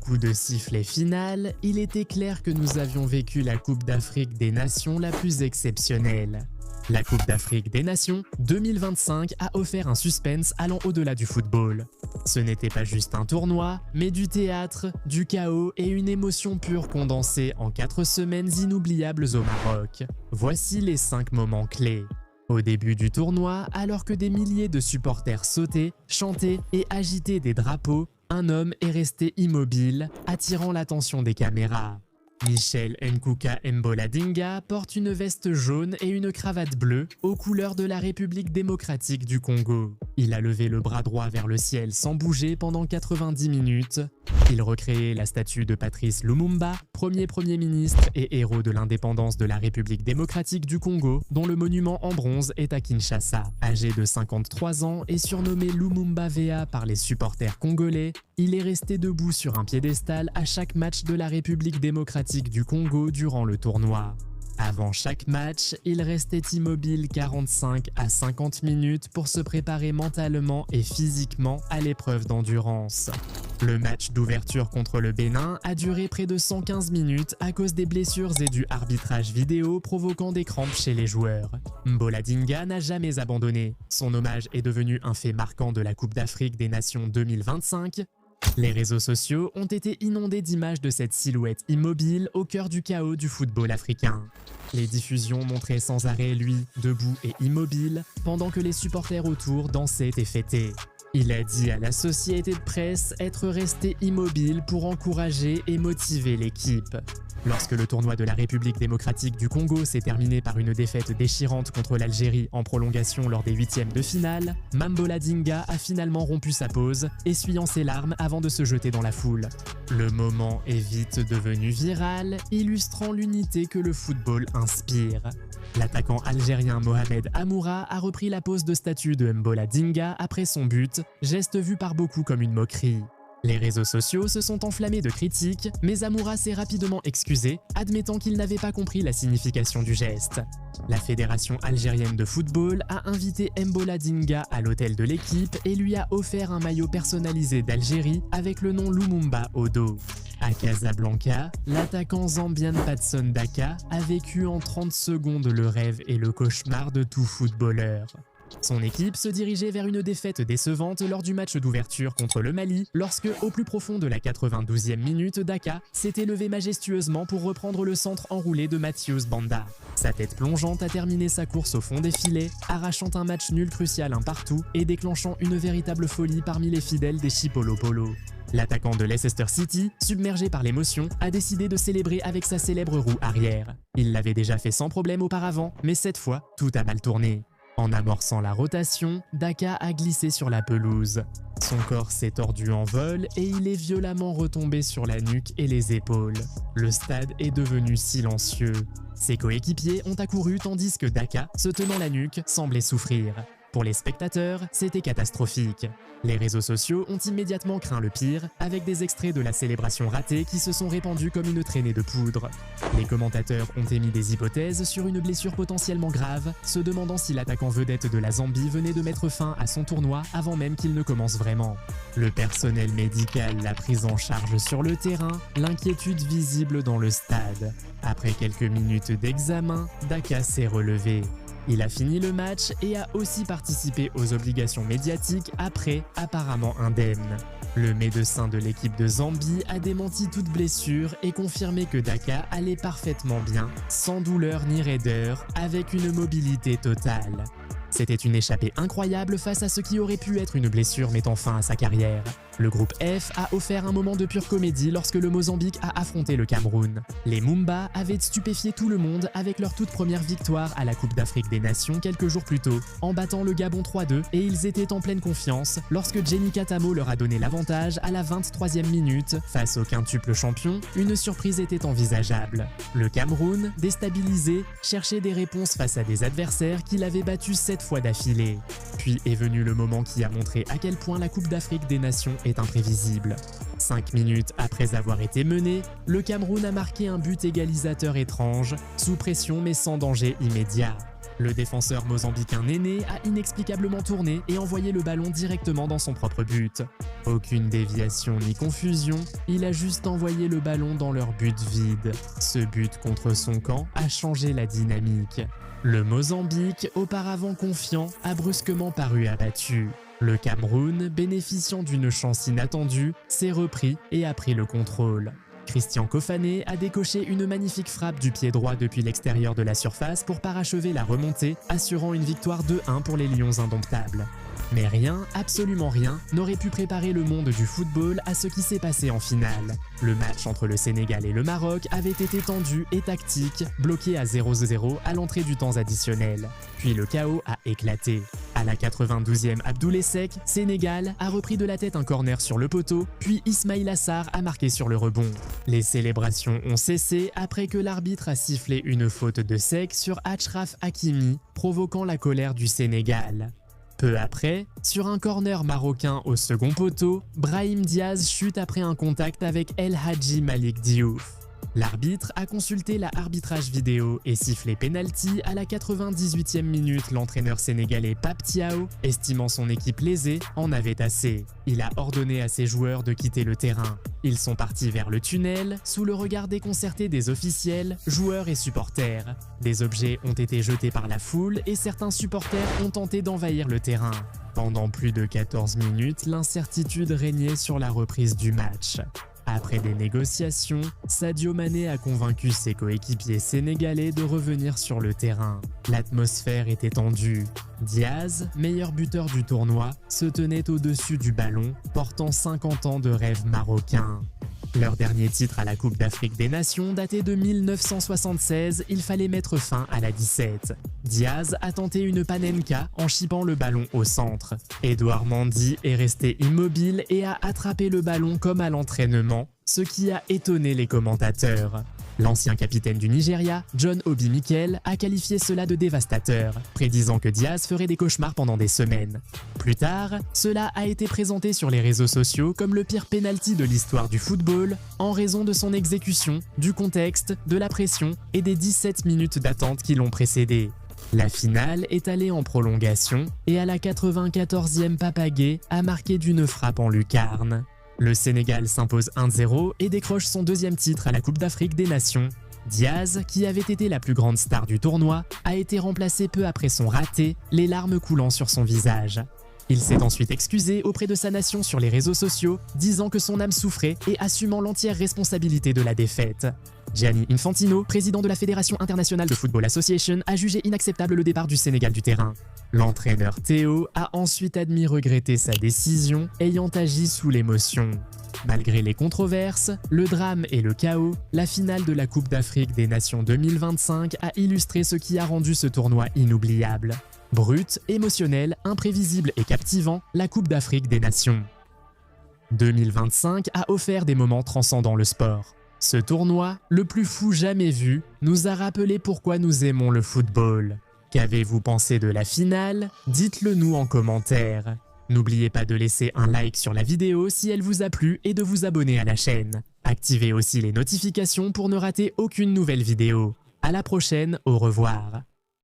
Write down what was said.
coup de sifflet final, il était clair que nous avions vécu la Coupe d'Afrique des Nations la plus exceptionnelle. La Coupe d'Afrique des Nations 2025 a offert un suspense allant au-delà du football. Ce n'était pas juste un tournoi, mais du théâtre, du chaos et une émotion pure condensée en 4 semaines inoubliables au Maroc. Voici les 5 moments clés. Au début du tournoi, alors que des milliers de supporters sautaient, chantaient et agitaient des drapeaux, un homme est resté immobile, attirant l'attention des caméras. Michel Nkouka Mboladinga porte une veste jaune et une cravate bleue aux couleurs de la République démocratique du Congo. Il a levé le bras droit vers le ciel sans bouger pendant 90 minutes. Il recréait la statue de Patrice Lumumba, premier ministre et héros de l'indépendance de la République démocratique du Congo, dont le monument en bronze est à Kinshasa. Âgé de 53 ans et surnommé Lumumba Vea par les supporters congolais, il est resté debout sur un piédestal à chaque match de la République démocratique du Congo durant le tournoi. Avant chaque match, il restait immobile 45 à 50 minutes pour se préparer mentalement et physiquement à l'épreuve d'endurance. Le match d'ouverture contre le Bénin a duré près de 115 minutes à cause des blessures et du arbitrage vidéo provoquant des crampes chez les joueurs. Mboladinga n'a jamais abandonné. Son hommage est devenu un fait marquant de la Coupe d'Afrique des Nations 2025. Les réseaux sociaux ont été inondés d'images de cette silhouette immobile au cœur du chaos du football africain. Les diffusions montraient sans arrêt lui, debout et immobile, pendant que les supporters autour dansaient et fêtaient. Il a dit à la société de presse être resté immobile pour encourager et motiver l'équipe. Lorsque le tournoi de la République démocratique du Congo s'est terminé par une défaite déchirante contre l'Algérie en prolongation lors des 8e de finale, Mboladinga a finalement rompu sa pause, essuyant ses larmes avant de se jeter dans la foule. Le moment est vite devenu viral, illustrant l'unité que le football inspire. L'attaquant algérien Mohamed Amoura a repris la pose de statue de Mboladinga après son but, geste vu par beaucoup comme une moquerie. Les réseaux sociaux se sont enflammés de critiques, mais Amoura s'est rapidement excusé, admettant qu'il n'avait pas compris la signification du geste. La Fédération algérienne de football a invité Mboladinga à l'hôtel de l'équipe et lui a offert un maillot personnalisé d'Algérie avec le nom Lumumba au dos. À Casablanca, l'attaquant zambien Patson Daka a vécu en 30 secondes le rêve et le cauchemar de tout footballeur. Son équipe se dirigeait vers une défaite décevante lors du match d'ouverture contre le Mali, lorsque, au plus profond de la 92e minute, Daka s'était levé majestueusement pour reprendre le centre enroulé de Mathieu Banda. Sa tête plongeante a terminé sa course au fond des filets, arrachant un match nul crucial un partout et déclenchant une véritable folie parmi les fidèles des Chipolo Polo. L'attaquant de Leicester City, submergé par l'émotion, a décidé de célébrer avec sa célèbre roue arrière. Il l'avait déjà fait sans problème auparavant, mais cette fois, tout a mal tourné. En amorçant la rotation, Daka a glissé sur la pelouse. Son corps s'est tordu en vol et il est violemment retombé sur la nuque et les épaules. Le stade est devenu silencieux. Ses coéquipiers ont accouru tandis que Daka, se tenant la nuque, semblait souffrir. Pour les spectateurs, c'était catastrophique. Les réseaux sociaux ont immédiatement craint le pire, avec des extraits de la célébration ratée qui se sont répandus comme une traînée de poudre. Les commentateurs ont émis des hypothèses sur une blessure potentiellement grave, se demandant si l'attaquant vedette de la Zambie venait de mettre fin à son tournoi avant même qu'il ne commence vraiment. Le personnel médical l'a pris en charge sur le terrain, l'inquiétude visible dans le stade. Après quelques minutes d'examen, Daka s'est relevé. Il a fini le match et a aussi participé aux obligations médiatiques après, apparemment indemne. Le médecin de l'équipe de Zambie a démenti toute blessure et confirmé que Daka allait parfaitement bien, sans douleur ni raideur, avec une mobilité totale. C'était une échappée incroyable face à ce qui aurait pu être une blessure mettant fin à sa carrière. Le groupe F a offert un moment de pure comédie lorsque le Mozambique a affronté le Cameroun. Les Mumba avaient stupéfié tout le monde avec leur toute première victoire à la Coupe d'Afrique des Nations quelques jours plus tôt, en battant le Gabon 3-2, et ils étaient en pleine confiance lorsque Jenny Katamo leur a donné l'avantage à la 23e minute. Face au quintuple champion, une surprise était envisageable. Le Cameroun, déstabilisé, cherchait des réponses face à des adversaires qui l'avaient battu 7 fois d'affilée. Puis est venu le moment qui a montré à quel point la Coupe d'Afrique des Nations est imprévisible. 5 minutes après avoir été mené, le Cameroun a marqué un but égalisateur étrange, sous pression mais sans danger immédiat. Le défenseur mozambicain Néné a inexplicablement tourné et envoyé le ballon directement dans son propre but. Aucune déviation ni confusion, il a juste envoyé le ballon dans leur but vide. Ce but contre son camp a changé la dynamique. Le Mozambique, auparavant confiant, a brusquement paru abattu. Le Cameroun, bénéficiant d'une chance inattendue, s'est repris et a pris le contrôle. Christian Kofané a décoché une magnifique frappe du pied droit depuis l'extérieur de la surface pour parachever la remontée, assurant une victoire 2-1 pour les Lions indomptables. Mais rien, absolument rien, n'aurait pu préparer le monde du football à ce qui s'est passé en finale. Le match entre le Sénégal et le Maroc avait été tendu et tactique, bloqué à 0-0 à l'entrée du temps additionnel. Puis le chaos a éclaté. À la 92e Abdoulaye Seck, Sénégal a repris de la tête un corner sur le poteau, puis Ismaïla Sarr a marqué sur le rebond. Les célébrations ont cessé après que l'arbitre a sifflé une faute de Seck sur Achraf Hakimi, provoquant la colère du Sénégal. Peu après, sur un corner marocain au second poteau, Brahim Diaz chute après un contact avec El Hadji Malick Diouf. L'arbitre a consulté l'arbitrage vidéo et sifflé penalty à la 98e minute. L'entraîneur sénégalais Pape Thiaw, estimant son équipe lésée, en avait assez. Il a ordonné à ses joueurs de quitter le terrain. Ils sont partis vers le tunnel, sous le regard déconcerté des officiels, joueurs et supporters. Des objets ont été jetés par la foule et certains supporters ont tenté d'envahir le terrain. Pendant plus de 14 minutes, l'incertitude régnait sur la reprise du match. Après des négociations, Sadio Mané a convaincu ses coéquipiers sénégalais de revenir sur le terrain. L'atmosphère était tendue. Diaz, meilleur buteur du tournoi, se tenait au-dessus du ballon, portant 50 ans de rêve marocain. Leur dernier titre à la Coupe d'Afrique des Nations datait de 1976, il fallait mettre fin à la 17. Diaz a tenté une panenka en chippant le ballon au centre. Edouard Mendy est resté immobile et a attrapé le ballon comme à l'entraînement, ce qui a étonné les commentateurs. L'ancien capitaine du Nigeria, John Obi Mikel, a qualifié cela de dévastateur, prédisant que Diaz ferait des cauchemars pendant des semaines. Plus tard, cela a été présenté sur les réseaux sociaux comme le pire penalty de l'histoire du football, en raison de son exécution, du contexte, de la pression et des 17 minutes d'attente qui l'ont précédé. La finale est allée en prolongation et à la 94e Papagé a marqué d'une frappe en lucarne. Le Sénégal s'impose 1-0 et décroche son deuxième titre à la Coupe d'Afrique des Nations. Diaz, qui avait été la plus grande star du tournoi, a été remplacé peu après son raté, les larmes coulant sur son visage. Il s'est ensuite excusé auprès de sa nation sur les réseaux sociaux, disant que son âme souffrait et assumant l'entière responsabilité de la défaite. Gianni Infantino, président de la Fédération internationale de Football Association, a jugé inacceptable le départ du Sénégal du terrain. L'entraîneur Théo a ensuite admis regretter sa décision, ayant agi sous l'émotion. Malgré les controverses, le drame et le chaos, la finale de la Coupe d'Afrique des Nations 2025 a illustré ce qui a rendu ce tournoi inoubliable. Brut, émotionnel, imprévisible et captivant, la Coupe d'Afrique des Nations. 2025 a offert des moments transcendant le sport. Ce tournoi, le plus fou jamais vu, nous a rappelé pourquoi nous aimons le football. Qu'avez-vous pensé de la finale? Dites-le nous en commentaire. N'oubliez pas de laisser un like sur la vidéo si elle vous a plu et de vous abonner à la chaîne. Activez aussi les notifications pour ne rater aucune nouvelle vidéo. À la prochaine, au revoir.